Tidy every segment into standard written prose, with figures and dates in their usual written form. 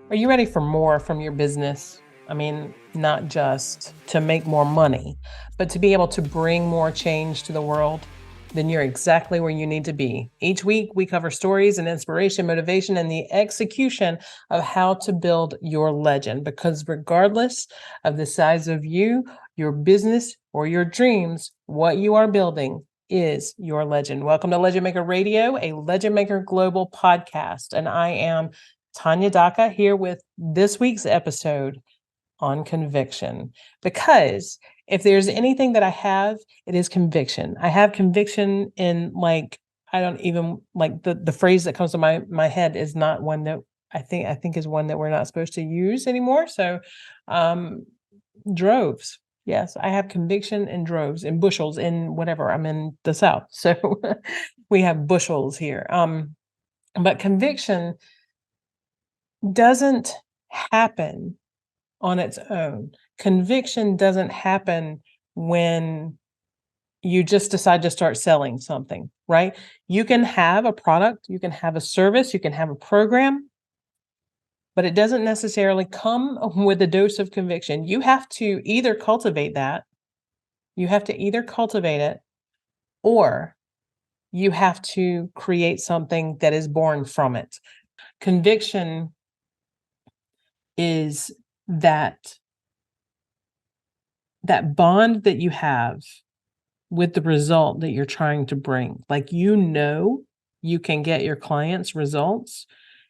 Are you ready for more from your business? I mean, not just to make more money, but to be able to bring more change to the world? Then you're exactly where you need to be. Each week, we cover stories and inspiration, motivation, and the execution of how to build your legend. Because regardless of the size of you, your business, or your dreams, what you are building is your legend. Welcome to Legend Maker Radio, a Legend Maker Global podcast. And I am Tanya Daka here with this week's episode on conviction. Because if there's anything that I have, it is conviction. I have conviction in I don't even like the phrase that comes to my head is not one that I think is one that we're not supposed to use anymore. So um droves. Yes, I have conviction in droves, in bushels, in whatever. I'm in the South. So we have bushels here. But conviction doesn't happen on its own. Conviction doesn't happen when you just decide to start selling something, right? You can have a product, you can have a service, you can have a program, but it doesn't necessarily come with a dose of conviction. You have to either cultivate that, you have to either cultivate it, or you have to create something that is born from it. Conviction is that that bond that you have with the result that you're trying to bring. Like, you can get your clients results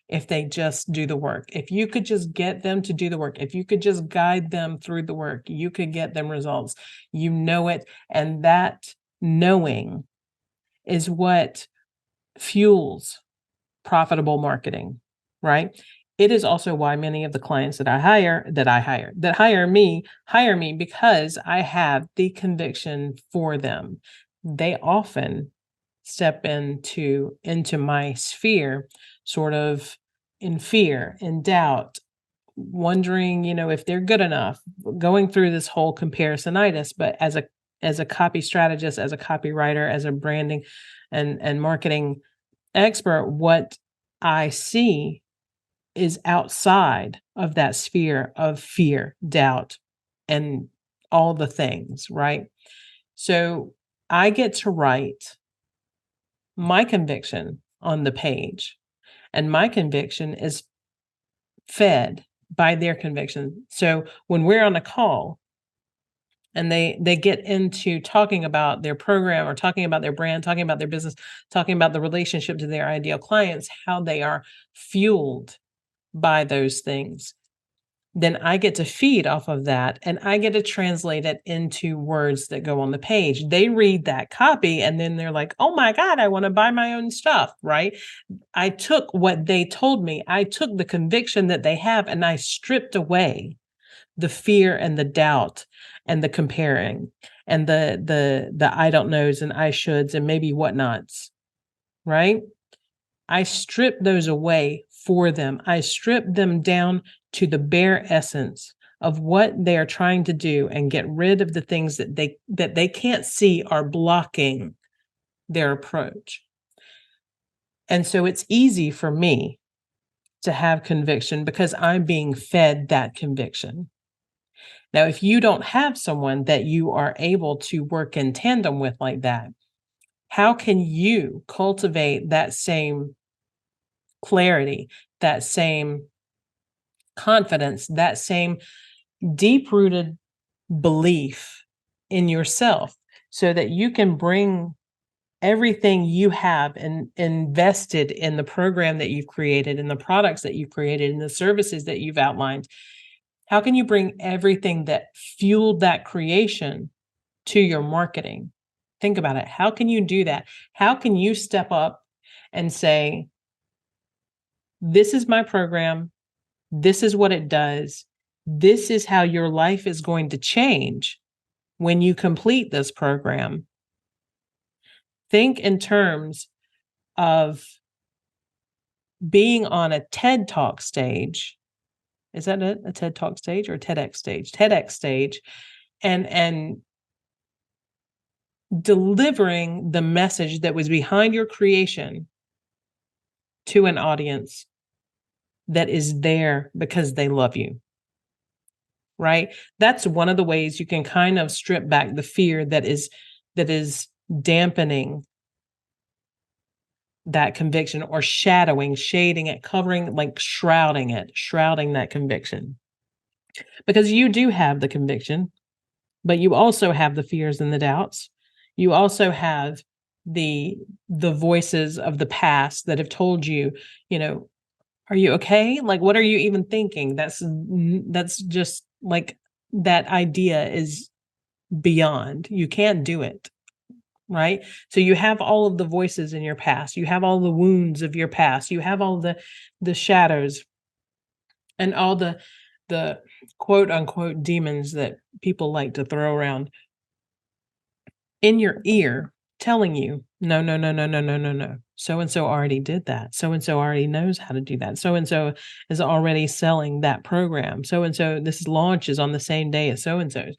if they just do the work. If you could just get them to do the work, if you could just guide them through the work, you could get them results. You know it. And that knowing is what fuels profitable marketing, right? It is also why many of the clients that hire me because I have the conviction for them. They often step into my sphere sort of in fear, in doubt, wondering, if they're good enough, going through this whole comparisonitis. But as a copy strategist, as a copywriter, as a branding and marketing expert, what I see is outside of that sphere of fear, doubt, and all the things, right? So I get to write my conviction on the page, and my conviction is fed by their conviction. So when we're on a call and they get into talking about their program or talking about their brand, talking about their business, talking about the relationship to their ideal clients, how they are fueled by those things, then I get to feed off of that and I get to translate it into words that go on the page. They read that copy and then they're like, oh my God, I want to buy my own stuff, right? I took what they told me, I took the conviction that they have, and I stripped away the fear and the doubt and the comparing and the I don't knows and I shoulds and maybe whatnots, right? I stripped those away for them. I stripped them down to the bare essence of what they are trying to do and get rid of the things that they can't see are blocking their approach. And so it's easy for me to have conviction because I'm being fed that conviction. Now, if you don't have someone that you are able to work in tandem with like that, how can you cultivate that same clarity, that same confidence, that same deep rooted belief in yourself so that you can bring everything you have and invested in the program that you've created, in the products that you've created, in the services that you've outlined? How can you bring everything that fueled that creation to your marketing? Think about it. How can you do that? How can you step up and say, this is my program, this is what it does, this is how your life is going to change when you complete this program? Think in terms of being on a TED Talk stage. Is that it? A TED Talk stage or a TEDx stage? TEDx stage, and delivering the message that was behind your creation to an audience that is there because they love you, right? That's one of the ways you can kind of strip back the fear that is dampening that conviction, or shading it, covering, like shrouding that conviction. Because you do have the conviction, but you also have the fears and the doubts. You also have the voices of the past that have told you, "Are you okay? Like, what are you even thinking? That's just like, that idea is beyond. You can't do it." Right? So you have all of the voices in your past. You have all the wounds of your past. You have all the shadows and all the quote unquote demons that people like to throw around in your ear telling you, no, no, no, no, no, no, no, no. So and so already did that. So and so already knows how to do that. So and so is already selling that program. So and so, this launch is on the same day as so and so.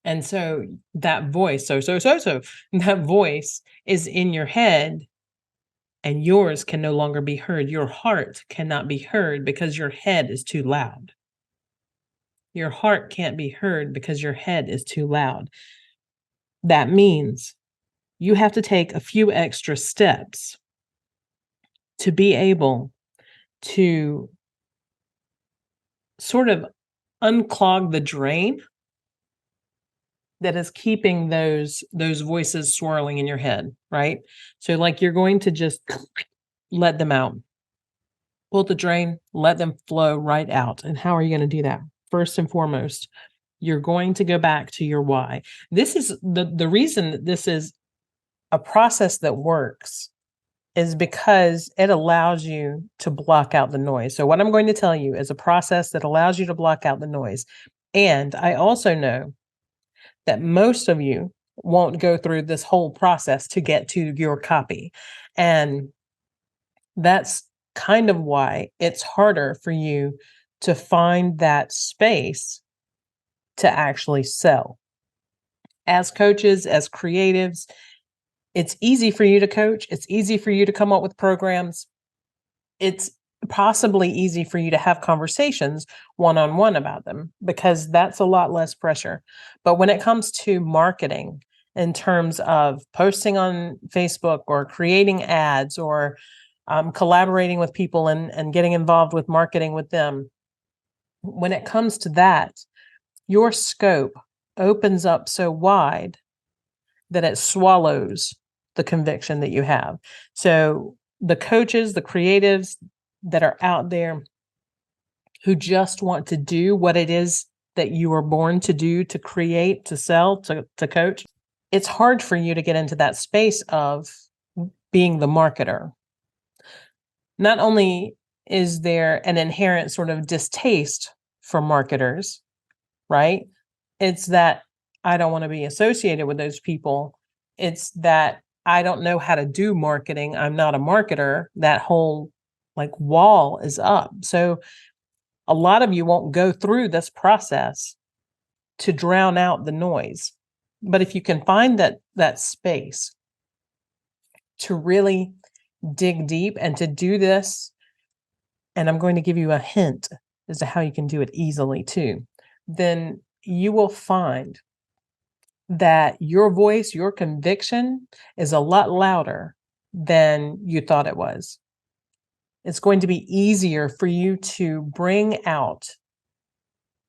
And so that voice, that voice is in your head, and yours can no longer be heard. Your heart cannot be heard because your head is too loud. Your heart can't be heard because your head is too loud. That means you have to take a few extra steps to be able to sort of unclog the drain that is keeping those voices swirling in your head, right? So, like, you're going to just let them out. Pull the drain, let them flow right out. And how are you gonna do that? First and foremost, you're going to go back to your why. This is the reason that this is a process that works is because it allows you to block out the noise. So what I'm going to tell you is a process that allows you to block out the noise. And I also know that most of you won't go through this whole process to get to your copy. And that's kind of why it's harder for you to find that space to actually sell. As coaches, as creatives, it's easy for you to coach. It's easy for you to come up with programs. It's possibly easy for you to have conversations one-on-one about them because that's a lot less pressure. But when it comes to marketing, in terms of posting on Facebook or creating ads or collaborating with people and getting involved with marketing with them, when it comes to that, your scope opens up so wide that it swallows the conviction that you have. So the coaches, the creatives that are out there who just want to do what it is that you were born to do, to create, to sell, to coach, it's hard for you to get into that space of being the marketer. Not only is there an inherent sort of distaste for marketers, right? It's that I don't want to be associated with those people. It's that I don't know how to do marketing. I'm not a marketer. That whole like wall is up. So a lot of you won't go through this process to drown out the noise. But if you can find that space to really dig deep and to do this, and I'm going to give you a hint as to how you can do it easily too, then you will find that your voice, your conviction is a lot louder than you thought it was. It's going to be easier for you to bring out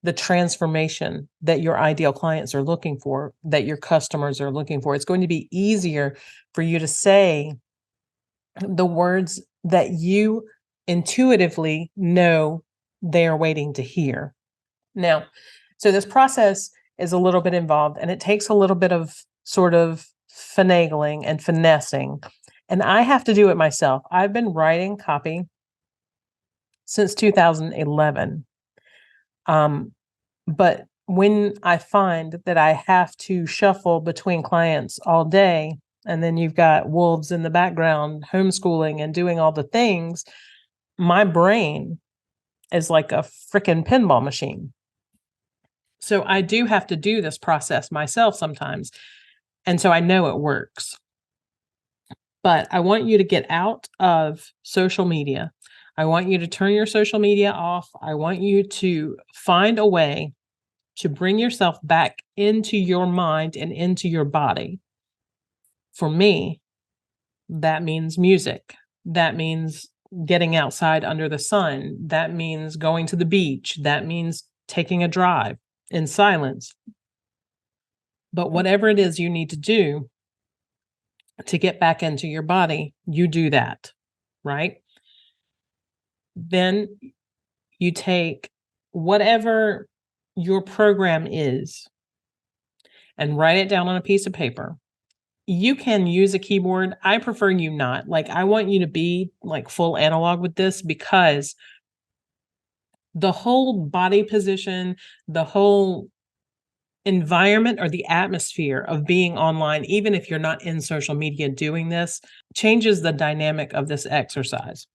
the transformation that your ideal clients are looking for, that your customers are looking for. It's going to be easier for you to say the words that you intuitively know they are waiting to hear. Now, so this process is a little bit involved and it takes a little bit of sort of finagling and finessing. And I have to do it myself. I've been writing copy since 2011. But when I find that I have to shuffle between clients all day, and then you've got wolves in the background homeschooling and doing all the things, my brain is like a freaking pinball machine. So I do have to do this process myself sometimes. And so I know it works. But I want you to get out of social media. I want you to turn your social media off. I want you to find a way to bring yourself back into your mind and into your body. For me, that means music. That means getting outside under the sun. That means going to the beach. That means taking a drive in silence. But whatever it is you need to do to get back into your body, you do that, right? Then you take whatever your program is and write it down on a piece of paper. You can use a keyboard. I prefer you not. Like, I want you to be like full analog with this, because the whole body position, the whole environment or the atmosphere of being online, even if you're not in social media doing this, changes the dynamic of this exercise.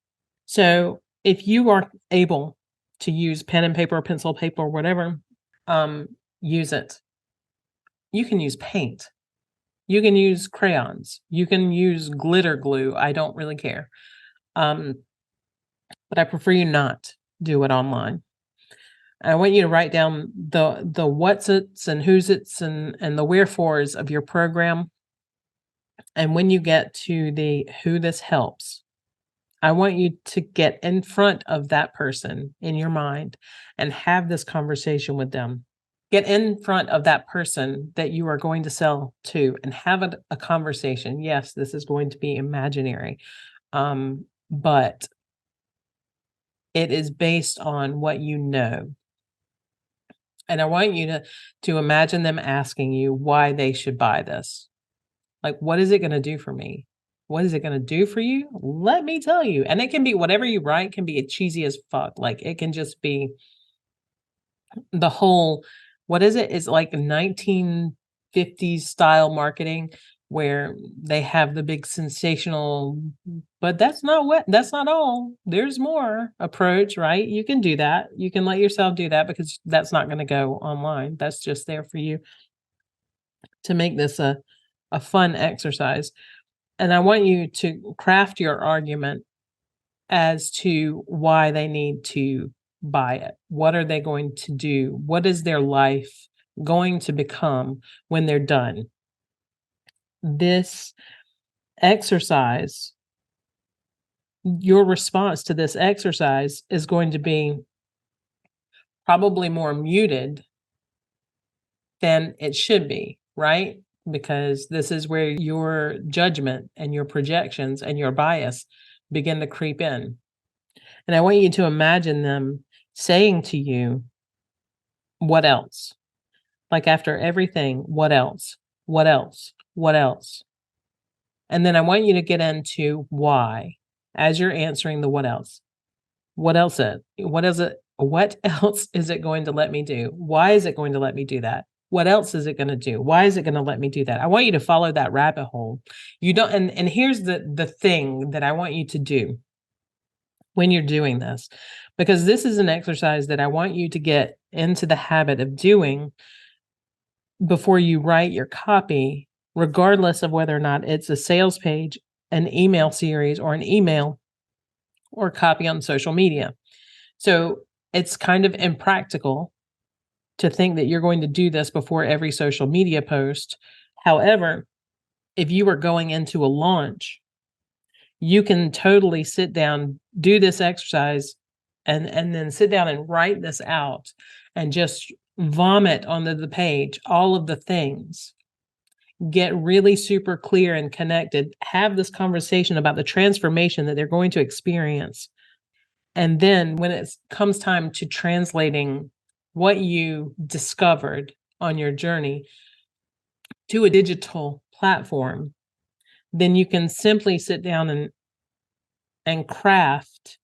So if you are able to use pen and paper, pencil, paper, whatever, use it. You can use paint. You can use crayons. You can use glitter glue. I don't really care. But I prefer you not do it online. I want you to write down the what's its and who's its and the wherefores of your program. And when you get to the who this helps, I want you to get in front of that person in your mind and have this conversation with them. Get in front of that person that you are going to sell to and have a conversation. Yes, this is going to be imaginary, but it is based on what you know. And I want you to imagine them asking you why they should buy this. Like, what is it going to do for me? What is it going to do for you? Let me tell you. And it can be whatever you write can be cheesy as fuck. Like, it can just be the whole, what is it? It's like 1950s style marketing where they have the big sensational, but that's not all. There's more approach, right? You can do that. You can let yourself do that, because that's not going to go online. That's just there for you to make this a fun exercise. And I want you to craft your argument as to why they need to buy it. What are they going to do? What is their life going to become when they're done? This exercise, your response to this exercise is going to be probably more muted than it should be, right? Because this is where your judgment and your projections and your bias begin to creep in. And I want you to imagine them saying to you, what else? Like, after everything, what else? What else? What else? And then I want you to get into why as you're answering the what else. What else what is it? What else is it going to let me do? Why is it going to let me do that? What else is it going to do? Why is it going to let me do that? I want you to follow that rabbit hole. You don't, and here's the thing that I want you to do when you're doing this, because this is an exercise that I want you to get into the habit of doing before you write your copy, regardless of whether or not it's a sales page, an email series, or an email or copy on social media. So it's kind of impractical to think that you're going to do this before every social media post. However, if you are going into a launch, you can totally sit down, do this exercise, and then sit down and write this out and just vomit onto the page all of the things. Get really super clear and connected. Have this conversation about the transformation that they're going to experience. And then when it comes time to translating what you discovered on your journey to a digital platform, then you can simply sit down and craft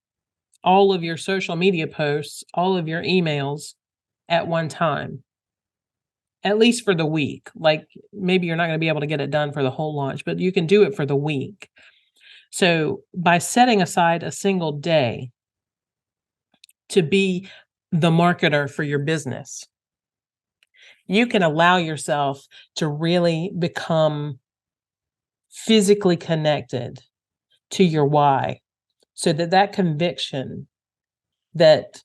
all of your social media posts, all of your emails at one time, at least for the week. Like, maybe you're not going to be able to get it done for the whole launch, but you can do it for the week. So by setting aside a single day to be the marketer for your business, you can allow yourself to really become physically connected to your why. so that that conviction that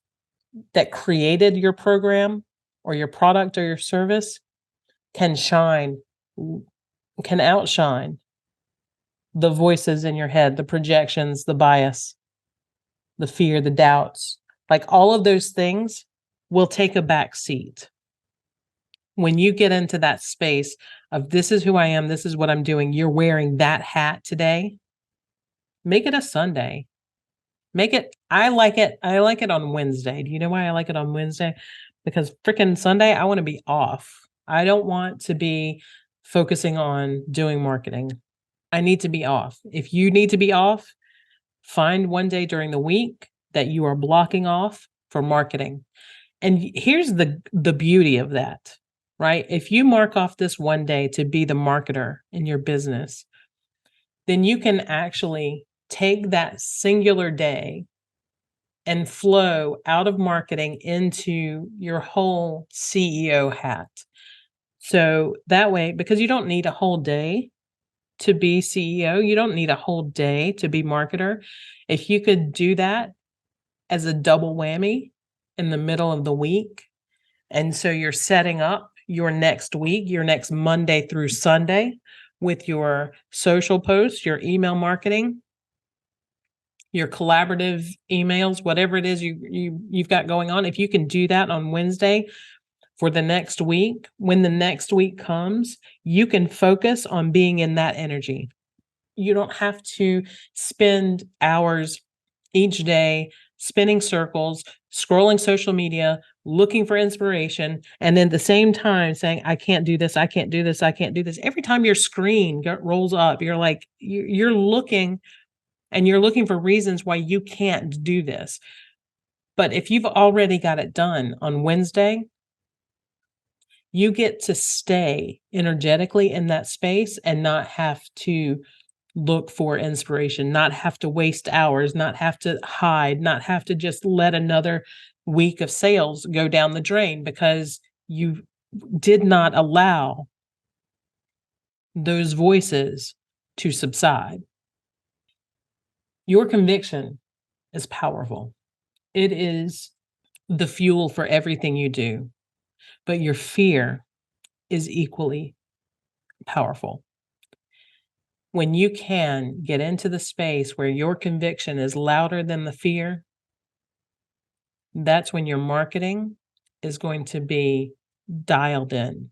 created your program or your product or your service can outshine the voices in your head, the projections, the bias, the fear, the doubts. Like all of those things will take a back seat. When you get into that space of this is who I am, this is what I'm doing, you're wearing that hat today, make it a Sunday. I like it on Wednesday. Do you know why I like it on Wednesday? Because freaking Sunday, I want to be off. I don't want to be focusing on doing marketing. I need to be off. If you need to be off, find one day during the week that you are blocking off for marketing. And here's the beauty of that, right? If you mark off this one day to be the marketer in your business, then you can actually take that singular day and flow out of marketing into your whole CEO hat. So that way, because you don't need a whole day to be CEO, you don't need a whole day to be marketer. If you could do that as a double whammy in the middle of the week, and so you're setting up your next week, your next Monday through Sunday with your social posts, your email marketing, your collaborative emails, whatever it is you've got going on. If you can do that on Wednesday for the next week, when the next week comes, you can focus on being in that energy. You don't have to spend hours each day spinning circles, scrolling social media, looking for inspiration, and then at the same time saying, I can't do this, I can't do this, I can't do this. Every time your screen rolls up, you're like, you're looking and you're looking for reasons why you can't do this. But if you've already got it done on Wednesday, you get to stay energetically in that space and not have to look for inspiration, not have to waste hours, not have to hide, not have to just let another week of sales go down the drain because you did not allow those voices to subside. Your conviction is powerful. It is the fuel for everything you do, but your fear is equally powerful. When you can get into the space where your conviction is louder than the fear, that's when your marketing is going to be dialed in.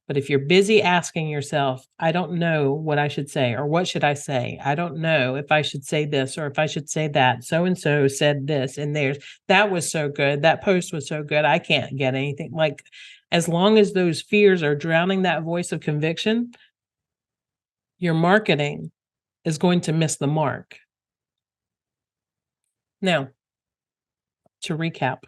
But if you're busy asking yourself, I don't know what I should say, or what should I say? I don't know if I should say this or if I should say that. So and so said this and theirs. That was so good. That post was so good. I can't get anything. Like, as long as those fears are drowning that voice of conviction, your marketing is going to miss the mark. Now, to recap,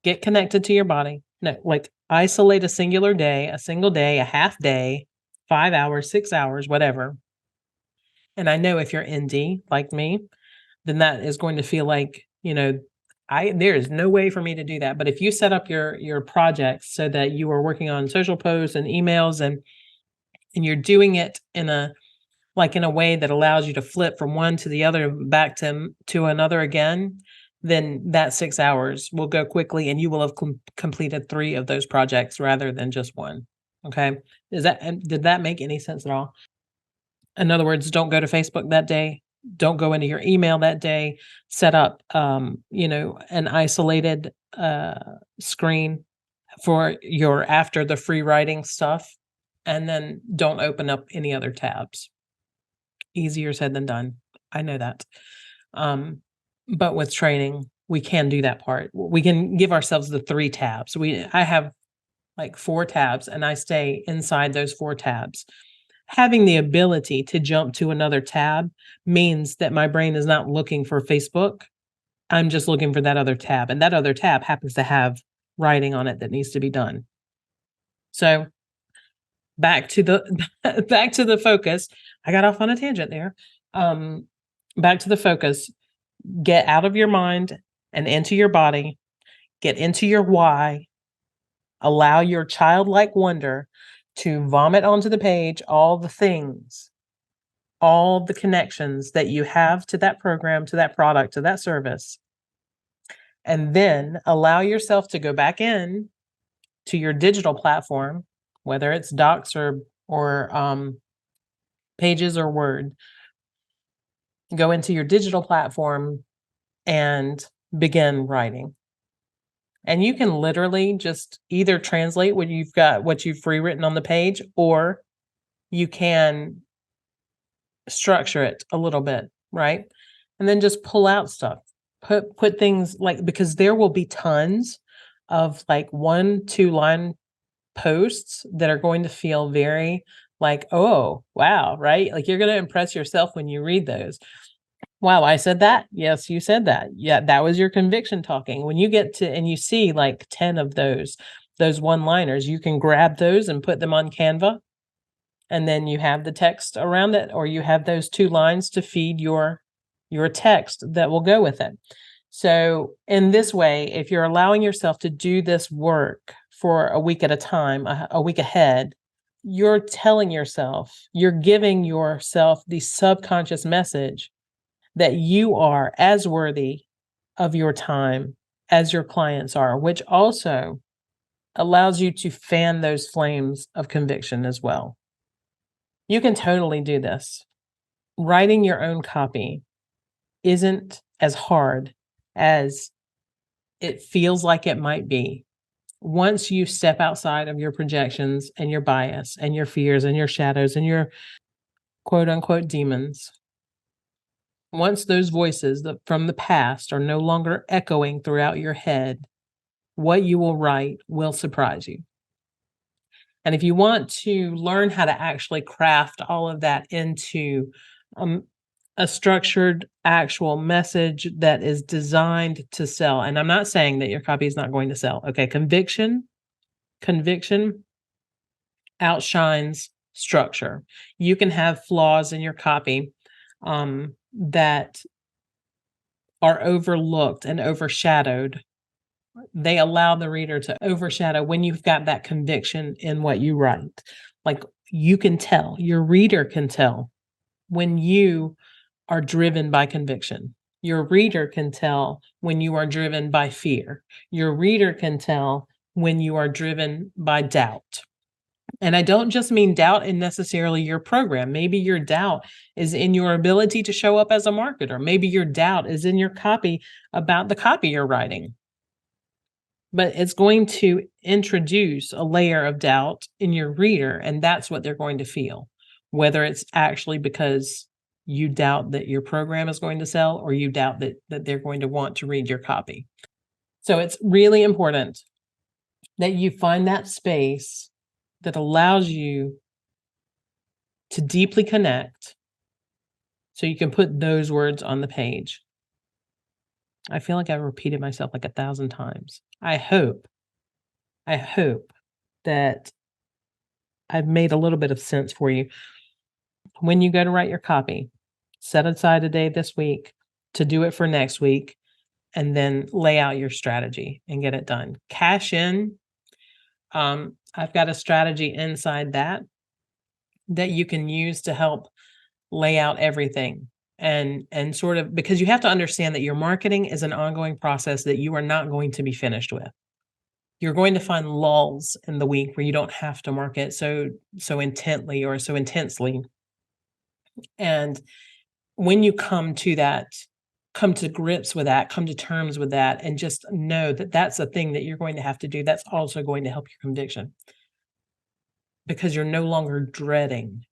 get connected to your body. No, like isolate a single day, a half day, 5 hours, 6 hours, whatever. And I know if you're indie like me, then that is going to feel like, there is no way for me to do that. But if you set up your projects so that you are working on social posts and emails and you're doing it in a way that allows you to flip from one to the other, back to another again, then that 6 hours will go quickly and you will have completed 3 of those projects rather than just one. Okay. Did that make any sense at all? In other words, don't go to Facebook that day. Don't go into your email that day. Set up, an isolated screen for your after the free writing stuff, and then don't open up any other tabs. Easier said than done. I know that. But with training, we can do that part. We can give ourselves the 3 tabs. I have like 4 tabs and I stay inside those 4 tabs. Having the ability to jump to another tab means that my brain is not looking for Facebook. I'm just looking for that other tab. And that other tab happens to have writing on it that needs to be done. So back to the focus. I got off on a tangent there. Back to the focus. Get out of your mind and into your body. Get into your why. Allow your childlike wonder to vomit onto the page all the things all the connections that you have to that program, to that product, to that service, and then allow yourself to go back in to your digital platform, whether it's Docs or Pages or Word. Go into your digital platform and begin writing. And you can literally just either translate what you've rewritten on the page, or you can structure it a little bit, right? And then just pull out stuff. Put things like, because there will be tons of like 1-2 line posts that are going to feel very like, oh, wow, right? Like you're going to impress yourself when you read those. Wow, I said that. Yes, you said that. Yeah, that was your conviction talking. When you get to and you see like 10 of those one-liners, you can grab those and put them on Canva. And then you have the text around it, or you have those 2 lines to feed your text that will go with it. So in this way, if you're allowing yourself to do this work for a week at a time, a week ahead, you're telling yourself, you're giving yourself the subconscious message that you are as worthy of your time as your clients are, which also allows you to fan those flames of conviction as well. You can totally do this. Writing your own copy isn't as hard as it feels like it might be. Once you step outside of your projections and your bias and your fears and your shadows and your quote unquote demons, once those voices from the past are no longer echoing throughout your head, what you will write will surprise you. And if you want to learn how to actually craft all of that into a structured actual message that is designed to sell, and I'm not saying that your copy is not going to sell. Okay, conviction outshines structure. You can have flaws in your copy that are overlooked and overshadowed. They allow the reader to overshadow when you've got that conviction in what you write. Like you can tell, your reader can tell when you are driven by conviction. Your reader can tell when you are driven by fear. Your reader can tell when you are driven by doubt. And I don't just mean doubt in necessarily your program. Maybe your doubt is in your ability to show up as a marketer. Maybe your doubt is in your copy about the copy you're writing. But it's going to introduce a layer of doubt in your reader, and that's what they're going to feel. Whether it's actually because you doubt that your program is going to sell, or you doubt that they're going to want to read your copy. So it's really important that you find that space that allows you to deeply connect so you can put those words on the page. I feel like I've repeated myself like 1,000 times. I hope that I've made a little bit of sense for you. When you go to write your copy, set aside a day this week to do it for next week, and then lay out your strategy and get it done. Cash in. I've got a strategy inside that you can use to help lay out everything. And sort of, because you have to understand that your marketing is an ongoing process that you are not going to be finished with. You're going to find lulls in the week where you don't have to market so intently or so intensely. And when you come to grips with that, come to terms with that, and just know that that's a thing that you're going to have to do, that's also going to help your conviction, because you're no longer dreading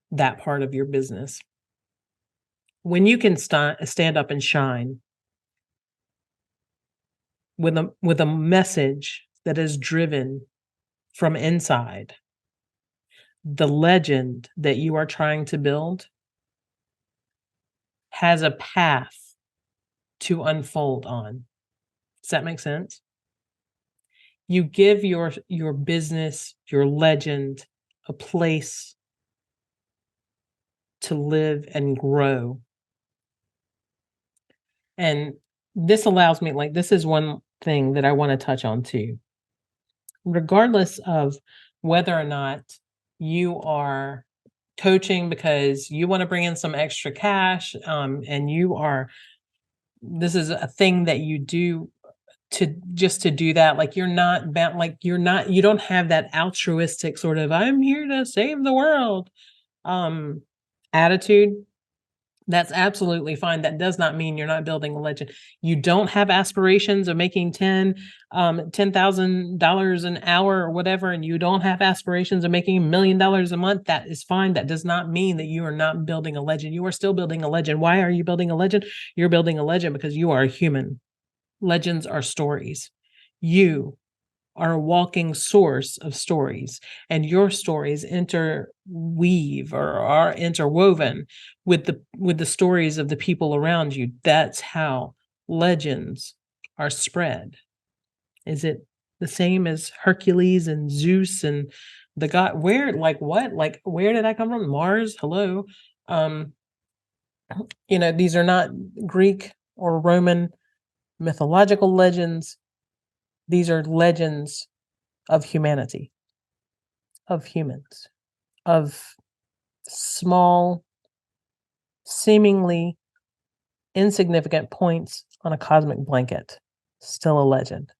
that part of your business. When you can stand up and shine with a message that is driven from inside, the legend that you are trying to build has a path to unfold on. Does that make sense? You give your business, your legend, a place to live and grow. And this allows me, like, this is one thing that I want to touch on too. Regardless of whether or not you are coaching because you want to bring in some extra cash, and this is a thing that you do to do that. Like you're not bound, like you don't have that altruistic sort of I'm here to save the world attitude. That's absolutely fine. That does not mean you're not building a legend. You don't have aspirations of making $10,000 an hour or whatever, and you don't have aspirations of making $1 million a month. That is fine. That does not mean that you are not building a legend. You are still building a legend. Why are you building a legend? You're building a legend because you are a human. Legends are stories. You are a walking source of stories, and your stories interweave or are interwoven with the stories of the people around you. That's how legends are spread. Is it the same as Hercules and Zeus and the god? Where, like what? Like where did I come from? Mars? Hello. These are not Greek or Roman mythological legends. These are legends of humanity, of humans, of small, seemingly insignificant points on a cosmic blanket. Still a legend.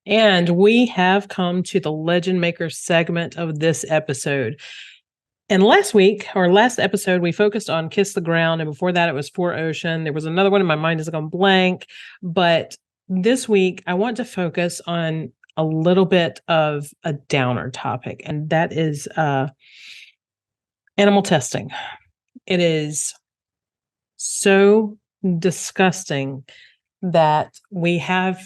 And we have come to the Legend Maker segment of this episode. And last episode, we focused on Kiss the Ground. And before that, it was For Ocean. There was another one in my mind is gone blank. But this week, I want to focus on a little bit of a downer topic, and that is animal testing. It is so disgusting that we have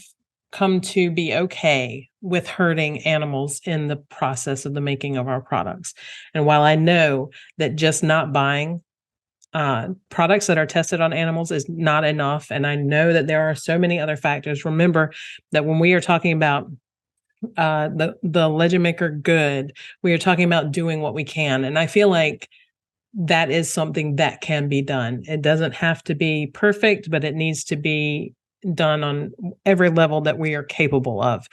come to be okay with hurting animals in the process of the making of our products. And while I know that just not buying products that are tested on animals is not enough, and I know that there are so many other factors, remember that when we are talking about the Legend Maker good, we are talking about doing what we can. And I feel like that is something that can be done. It doesn't have to be perfect, but it needs to be done on every level that we are capable of.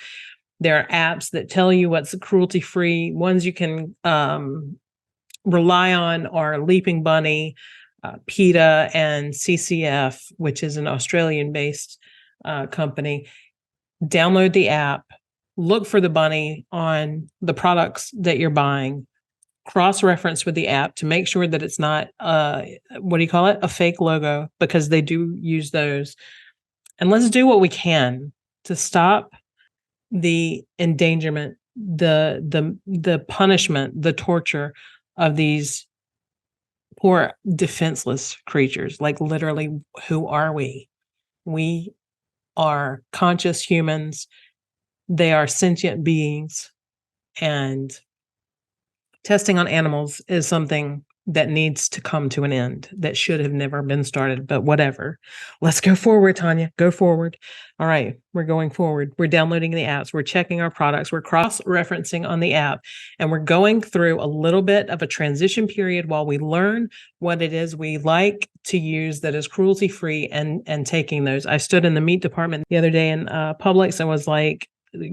There are apps that tell you what's cruelty-free. Ones you can rely on are Leaping Bunny, PETA, and CCF, which is an Australian-based company. Download the app, look for the bunny on the products that you're buying, cross-reference with the app to make sure that it's not, a fake logo, because they do use those. And let's do what we can to stop the endangerment, the punishment, the torture of these poor defenseless creatures. Like literally, who are we? We are conscious humans. They are sentient beings, and testing on animals is something that needs to come to an end, that should have never been started, but whatever. Let's go forward, Tanya. Go forward. All right, we're going forward. We're downloading the apps. We're checking our products. We're cross-referencing on the app, and we're going through a little bit of a transition period while we learn what it is we like to use that is cruelty-free, and taking those. I stood in the meat department the other day in Publix and was like,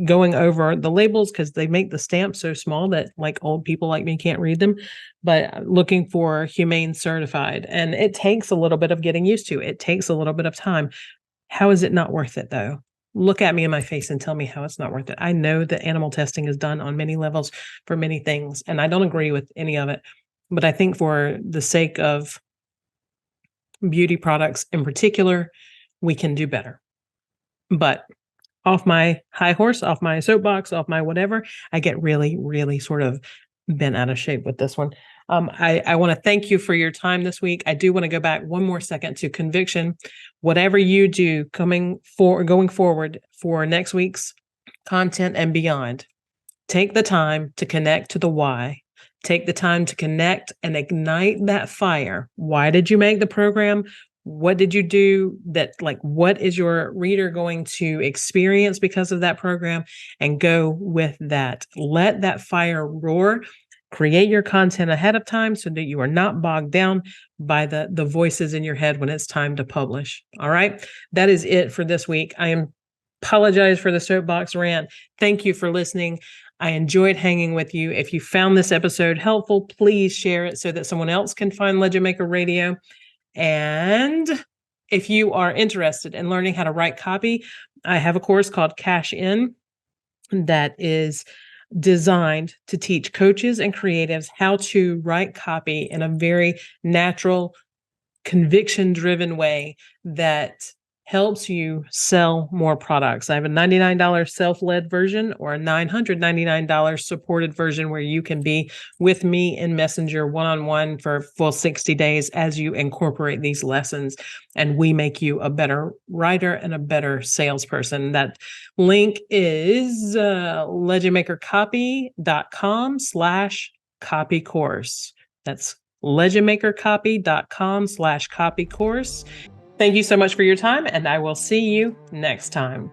going over the labels because they make the stamps so small that like old people like me can't read them, but looking for humane certified. And it takes a little bit of getting used to. It takes a little bit of time. How is it not worth it though? Look at me in my face and tell me how it's not worth it. I know that animal testing is done on many levels for many things, and I don't agree with any of it. But I think for the sake of beauty products in particular, we can do better. But off my high horse, off my soapbox, off my whatever, I get really, really sort of bent out of shape with this one. I want to thank you for your time this week. I do want to go back one more second to conviction. Whatever you do going forward for next week's content and beyond, take the time to connect to the why. Take the time to connect and ignite that fire. Why did you make the program? What did you do what is your reader going to experience because of that program? And go with that. Let that fire roar. Create your content ahead of time so that you are not bogged down by the voices in your head when it's time to publish. All right. That is it for this week. I apologize for the soapbox rant. Thank you for listening. I enjoyed hanging with you. If you found this episode helpful, please share it so that someone else can find LegendMaker Radio. And if you are interested in learning how to write copy, I have a course called Cash In that is designed to teach coaches and creatives how to write copy in a very natural, conviction-driven way that helps you sell more products. I have a $99 self-led version or a $999 supported version where you can be with me in Messenger one-on-one for a full 60 days as you incorporate these lessons, and we make you a better writer and a better salesperson. That link is legendmakercopy.com/copy course. That's legendmakercopy.com/copy course. Thank you so much for your time, and I will see you next time.